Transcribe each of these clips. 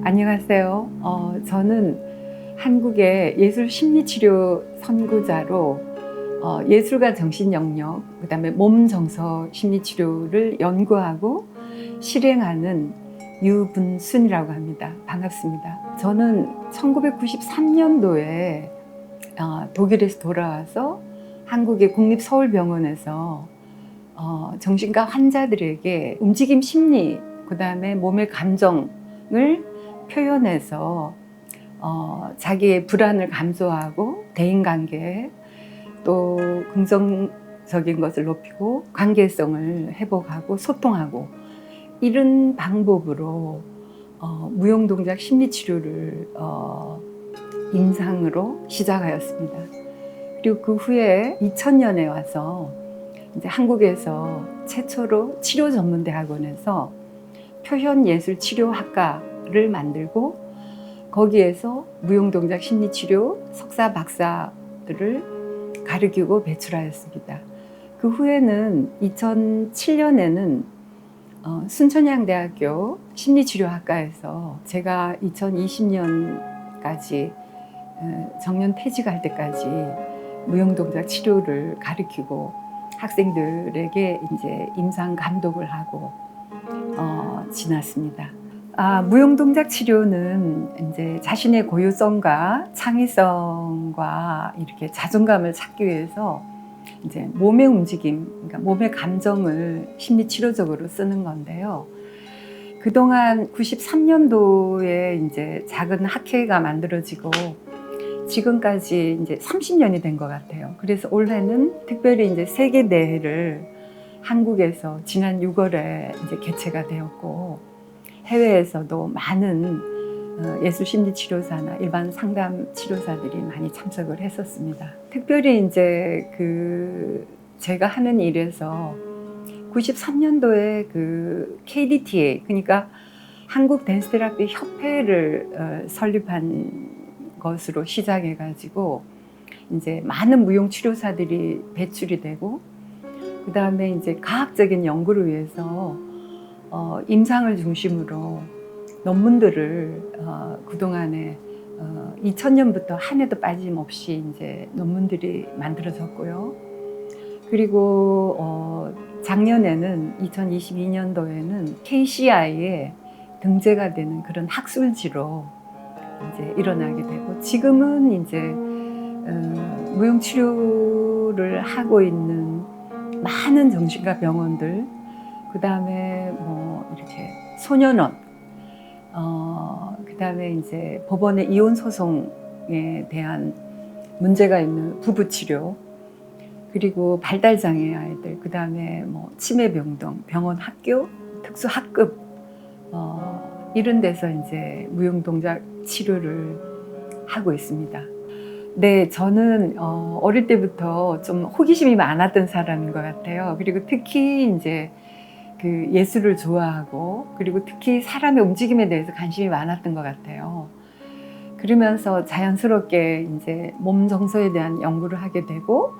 안녕하세요. 저는 한국의 예술 심리치료 선구자로 예술과 정신영역, 그다음에 몸 정서 심리치료를 연구하고 실행하는 유분순이라고 합니다. 반갑습니다. 저는 1993년도에 독일에서 돌아와서 한국의 국립서울병원에서 정신과 환자들에게 움직임 심리, 그다음에 몸의 감정을 표현해서 자기의 불안을 감소하고 대인관계 또 긍정적인 것을 높이고 관계성을 회복하고 소통하고 이런 방법으로 무용동작 심리치료를 임상으로 시작하였습니다. 그리고 그 후에 2000년에 와서 이제 한국에서 최초로 치료전문대학원에서 표현예술치료학과를 만들고 거기에서 무용동작 심리치료 석사 박사들을 가르치고 배출하였습니다. 그 후에는 2007년에는 순천향대학교 심리치료학과에서 제가 2020년까지 정년 퇴직할 때까지 무용동작 치료를 가르치고 학생들에게 이제 임상 감독을 하고 지났습니다. 무용동작 치료는 이제 자신의 고유성과 창의성과 이렇게 자존감을 찾기 위해서 이제 몸의 움직임, 그러니까 몸의 감정을 심리치료적으로 쓰는 건데요. 그동안 93년도에 이제 작은 학회가 만들어지고 지금까지 이제 30년이 된 것 같아요. 그래서 올해는 특별히 이제 세계대회를 한국에서 지난 6월에 이제 개최가 되었고 해외에서도 많은 예술 심리 치료사나 일반 상담 치료사들이 많이 참석을 했었습니다. 특별히 이제 제가 하는 일에서 93년도에 그 KDTA, 그러니까 한국 댄스 테라피 협회를 설립한 것으로 시작해가지고 이제 많은 무용 치료사들이 배출이 되고 그 다음에 이제 과학적인 연구를 위해서 임상을 중심으로 논문들을 그동안에 2000년부터 한 해도 빠짐없이 이제 논문들이 만들어졌고요. 그리고 작년에는 2022년도에는 KCI에 등재가 되는 그런 학술지로 이제 일어나게 되고 지금은 이제 무용 치료를 하고 있는 많은 정신과 병원들, 그 다음에 뭐 이렇게 소년원, 그 다음에 이제 법원의 이혼 소송에 대한 문제가 있는 부부 치료, 그리고 발달 장애 아이들, 그 다음에 뭐 치매병동, 병원 학교, 특수 학급 이런 데서 이제 무용동작 치료를 하고 있습니다. 네, 저는 어릴 때부터 좀 호기심이 많았던 사람인 것 같아요. 그리고 특히 이제 그 예술을 좋아하고 그리고 특히 사람의 움직임에 대해서 관심이 많았던 것 같아요. 그러면서 자연스럽게 이제 몸 정서에 대한 연구를 하게 되고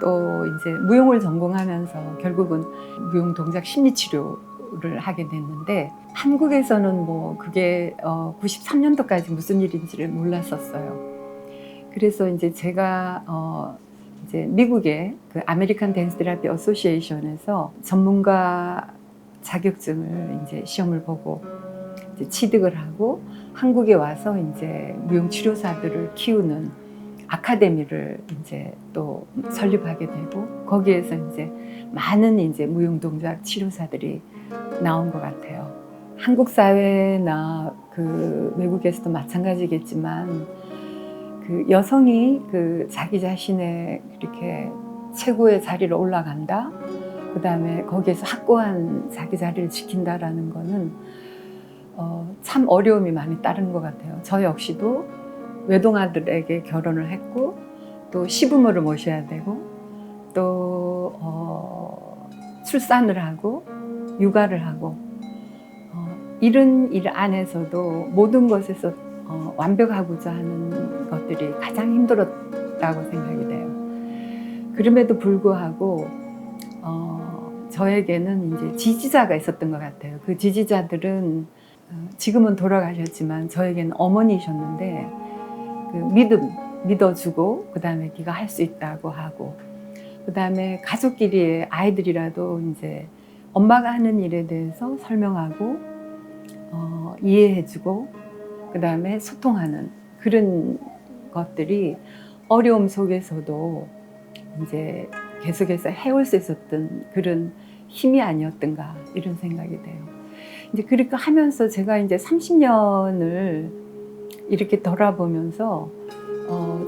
또 이제 무용을 전공하면서 결국은 무용 동작 심리 치료를 하게 됐는데 한국에서는 뭐 그게 93년도까지 무슨 일인지를 몰랐었어요. 그래서 이제 제가 이제 미국의 그 아메리칸 댄스 테라피 어소시에이션에서 전문가 자격증을 이제 시험을 보고 이제 취득을 하고 한국에 와서 이제 무용 치료사들을 키우는 아카데미를 이제 또 설립하게 되고 거기에서 이제 많은 이제 무용 동작 치료사들이 나온 것 같아요. 한국 사회나 그 외국에서도 마찬가지겠지만 그 여성이 그 자기 자신의 이렇게 최고의 자리로 올라간다. 그 다음에 거기에서 확고한 자기 자리를 지킨다라는 거는 참 어려움이 많이 따르는 것 같아요. 저 역시도 외동아들에게 결혼을 했고 또 시부모를 모셔야 되고 또 출산을 하고 육아를 하고 이런 일 안에서도 모든 것에서 완벽하고자 하는 것들이 가장 힘들었다고 생각이 돼요. 그럼에도 불구하고 저에게는 이제 지지자가 있었던 것 같아요. 그 지지자들은 지금은 돌아가셨지만 저에게는 어머니셨는데 그 믿어주고 그다음에 네가 할 수 있다고 하고 그다음에 가족끼리 아이들이라도 이제 엄마가 하는 일에 대해서 설명하고 이해해주고 그다음에 소통하는 그런 것들이 어려움 속에서도 이제 계속해서 해올 수 있었던 그런 힘이 아니었던가 이런 생각이 돼요. 이제 그렇게 하면서 제가 이제 30년을 이렇게 돌아보면서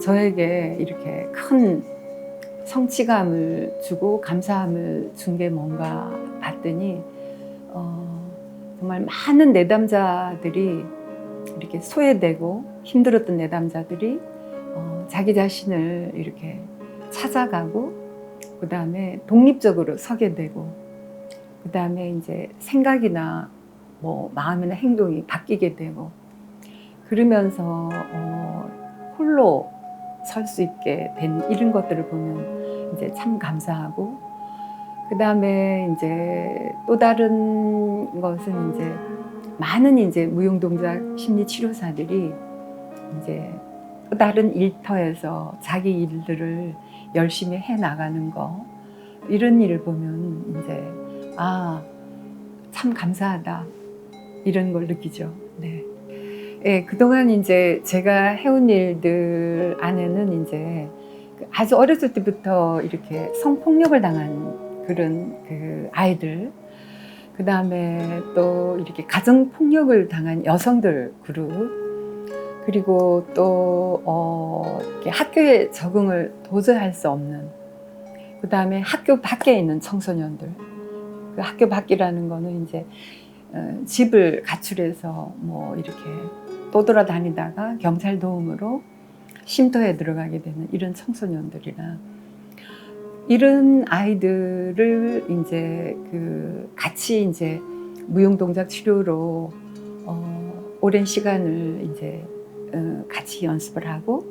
저에게 이렇게 큰 성취감을 주고 감사함을 준 게 뭔가 봤더니 정말 많은 내담자들이 이렇게 소외되고 힘들었던 내담자들이 자기 자신을 이렇게 찾아가고 그 다음에 독립적으로 서게 되고 그 다음에 이제 생각이나 뭐 마음이나 행동이 바뀌게 되고 그러면서 홀로 설 수 있게 된 이런 것들을 보면 이제 참 감사하고 그 다음에 이제 또 다른 것은 이제 많은 이제 무용동작 심리치료사들이 이제 또 다른 일터에서 자기 일들을 열심히 해 나가는 거 이런 일을 보면 이제 참 감사하다 이런 걸 느끼죠. 네. 예, 그동안 이제 제가 해온 일들 안에는 이제 아주 어렸을 때부터 이렇게 성폭력을 당한 그런 그 아이들, 그 다음에 또 이렇게 가정폭력을 당한 여성들 그룹, 그리고 또 이렇게 학교에 적응을 도저히 할 수 없는, 그 다음에 학교 밖에 있는 청소년들. 그 학교 밖이라는 거는 이제 집을 가출해서 뭐 이렇게 떠돌아다니다가 경찰 도움으로 쉼터에 들어가게 되는 이런 청소년들이나 이런 아이들을 이제 같이 이제 무용동작 치료로 오랜 시간을 이제 같이 연습을 하고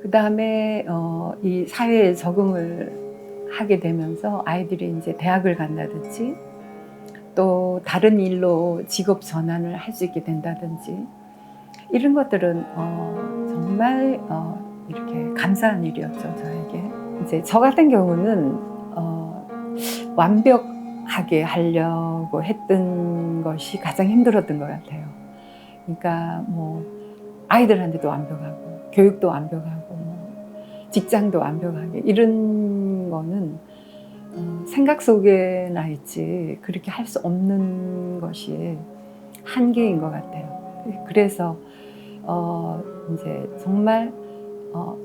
그 다음에 이 사회에 적응을 하게 되면서 아이들이 이제 대학을 간다든지 또 다른 일로 직업 전환을 할 수 있게 된다든지 이런 것들은 정말 이렇게 감사한 일이었죠, 저에게. 이제 저 같은 경우는 완벽하게 하려고 했던 것이 가장 힘들었던 것 같아요. 그러니까 뭐 아이들한테도 완벽하고 교육도 완벽하고 뭐 직장도 완벽하게 이런 거는 생각 속에 나 있지 그렇게 할 수 없는 것이 한계인 것 같아요. 그래서 이제 정말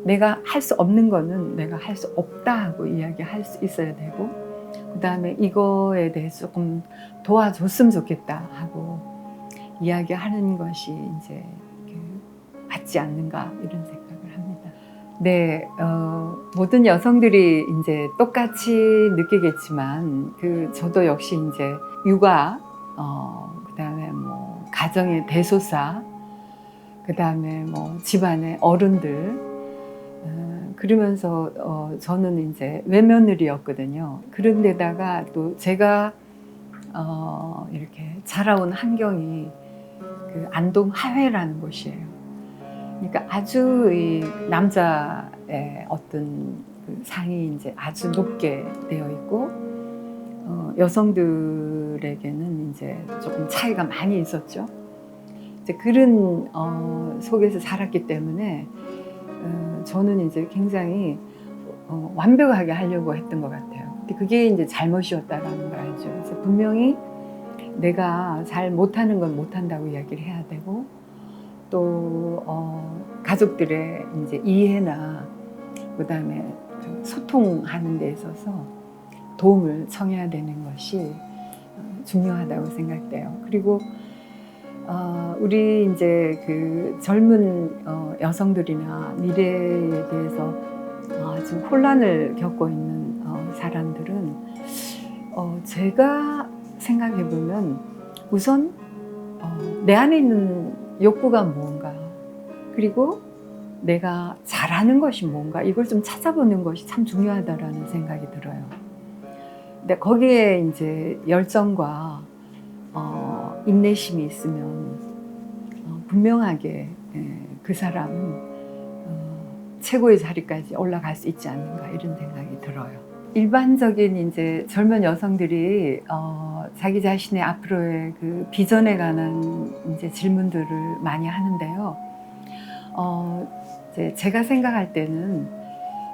내가 할 수 없는 거는 내가 할 수 없다 하고 이야기할 수 있어야 되고 그 다음에 이거에 대해서 조금 도와줬으면 좋겠다 하고 이야기하는 것이 이제 맞지 않는가 이런 생각을 합니다. 네, 모든 여성들이 이제 똑같이 느끼겠지만 저도 역시 이제 육아, 그다음에 뭐 가정의 대소사, 그다음에 뭐 집안의 어른들 그러면서 저는 이제 외며느리였거든요. 그런데다가 또 제가 이렇게 자라온 환경이 안동 하회라는 곳이에요. 그러니까 아주 이 남자의 어떤 상이 이제 아주 높게 되어 있고 여성들에게는 이제 조금 차이가 많이 있었죠. 이제 그런 속에서 살았기 때문에 저는 이제 굉장히 완벽하게 하려고 했던 것 같아요. 근데 그게 이제 잘못이었다라는 걸 알죠. 그래서 분명히 내가 잘 못하는 건 못한다고 이야기를 해야 되고 또 가족들의 이제 이해나 그다음에 소통하는 데 있어서 도움을 청해야 되는 것이 중요하다고 생각돼요. 그리고 우리 이제 젊은 여성들이나 미래에 대해서 지금 혼란을 겪고 있는 사람들은 제가 생각해 보면 우선 내 안에 있는 욕구가 뭔가 그리고 내가 잘하는 것이 뭔가 이걸 좀 찾아보는 것이 참 중요하다라는 생각이 들어요. 근데 거기에 이제 열정과 인내심이 있으면 분명하게 그 사람은 최고의 자리까지 올라갈 수 있지 않는가 이런 생각이 들어요. 일반적인 이제 젊은 여성들이 자기 자신의 앞으로의 그 비전에 관한 이제 질문들을 많이 하는데요. 이제 제가 생각할 때는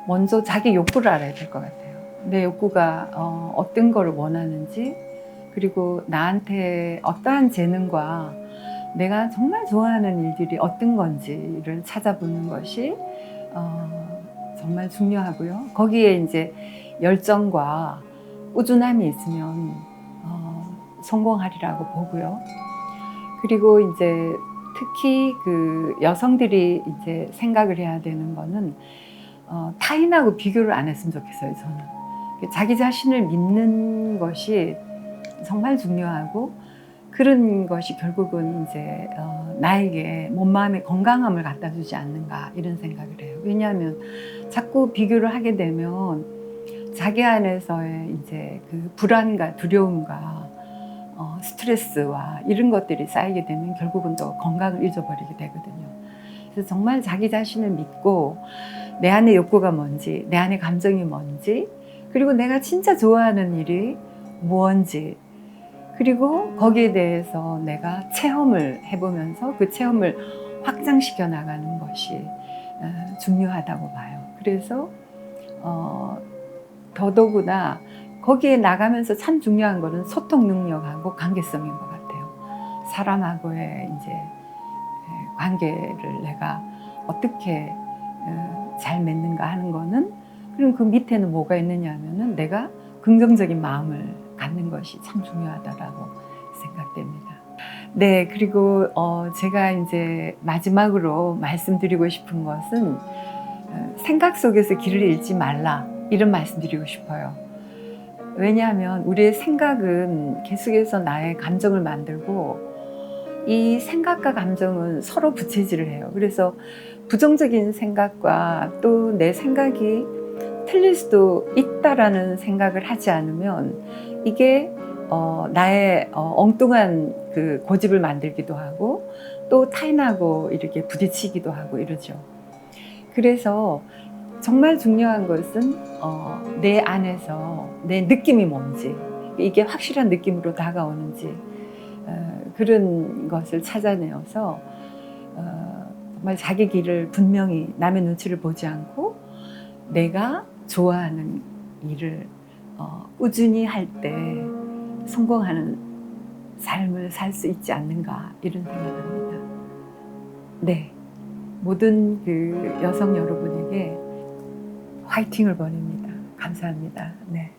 먼저 자기 욕구를 알아야 될 것 같아요. 내 욕구가 어떤 걸 원하는지, 그리고 나한테 어떠한 재능과 내가 정말 좋아하는 일들이 어떤 건지를 찾아보는 것이 정말 중요하고요. 거기에 이제 열정과 꾸준함이 있으면 성공하리라고 보고요. 그리고 이제 특히 그 여성들이 이제 생각을 해야 되는 거는 타인하고 비교를 안 했으면 좋겠어요, 저는. 자기 자신을 믿는 것이 정말 중요하고, 그런 것이 결국은 이제 나에게 몸 마음의 건강함을 갖다 주지 않는가 이런 생각을 해요. 왜냐하면 자꾸 비교를 하게 되면 자기 안에서의 이제 그 불안과 두려움과 스트레스와 이런 것들이 쌓이게 되면 결국은 또 건강을 잊어버리게 되거든요. 그래서 정말 자기 자신을 믿고 내 안의 욕구가 뭔지, 내 안의 감정이 뭔지, 그리고 내가 진짜 좋아하는 일이 무엇인지, 그리고 거기에 대해서 내가 체험을 해보면서 그 체험을 확장시켜 나가는 것이 중요하다고 봐요. 그래서 더더구나 거기에 나가면서 참 중요한 거는 소통 능력하고 관계성인 것 같아요. 사람하고의 이제 관계를 내가 어떻게 잘 맺는가 하는 거는, 그리고 그 밑에는 뭐가 있느냐 하면은 내가 긍정적인 마음을 갖는 것이 참 중요하다라고 생각됩니다. 네, 그리고 제가 이제 마지막으로 말씀드리고 싶은 것은 생각 속에서 길을 잃지 말라, 이런 말씀드리고 싶어요. 왜냐하면 우리의 생각은 계속해서 나의 감정을 만들고, 이 생각과 감정은 서로 부채질을 해요. 그래서 부정적인 생각과 또 내 생각이 틀릴 수도 있다라는 생각을 하지 않으면 이게 나의 엉뚱한 그 고집을 만들기도 하고, 또 타인하고 이렇게 부딪히기도 하고 이러죠. 그래서 정말 중요한 것은 내 안에서 내 느낌이 뭔지, 이게 확실한 느낌으로 다가오는지, 그런 것을 찾아내어서 정말 자기 길을 분명히 남의 눈치를 보지 않고 내가 좋아하는 일을 꾸준히 할 때 성공하는 삶을 살 수 있지 않는가 이런 생각합니다. 네, 모든 그 여성 여러분에게 화이팅을 보냅니다. 감사합니다. 네.